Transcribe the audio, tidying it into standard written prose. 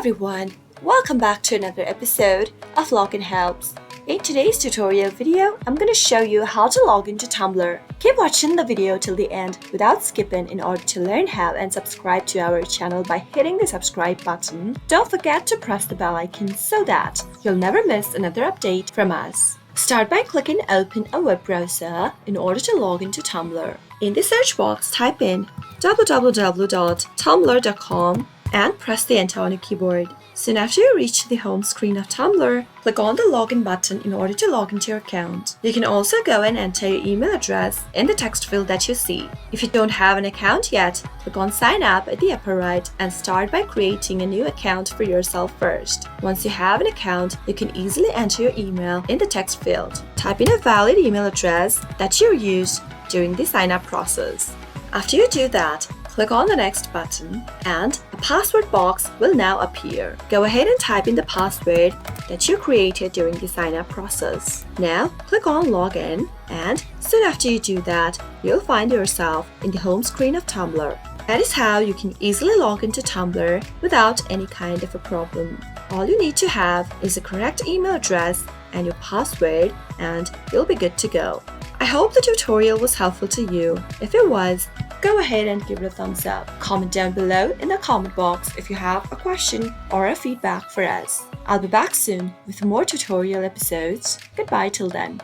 everyone, welcome back to another episode of Login Helps. In today's tutorial video, I'm going to show you how to log into Tumblr. Keep watching the video till the end without skipping in order to learn how and subscribe to our channel by hitting the subscribe button. Don't forget to press the bell icon so that you'll never miss another update from us. Start by clicking Open a web browser in order to log into Tumblr. In the search box, type in www.tumblr.com and press the enter on your keyboard. Soon after you reach the home screen of Tumblr, click on the login button in order to log into your account. You can also go and enter your email address in the text field that you see. If you don't have an account yet, click on sign up at the upper right and start by creating a new account for yourself first. Once you have an account, you can easily enter your email in the text field. Type in a valid email address that you used during the sign up process. After you do that, click on the next button and a password box will now appear. Go ahead and type in the password that you created during the sign up process. Now click on login and soon after you do that, you'll find yourself in the home screen of Tumblr. That is how you can easily log into Tumblr without any kind of a problem. All you need to have is a correct email address and your password and you'll be good to go. I hope the tutorial was helpful to you. If it was, go ahead and give it a thumbs up. Comment down below in the comment box if you have a question or a feedback for us. I'll be back soon with more tutorial episodes. Goodbye till then.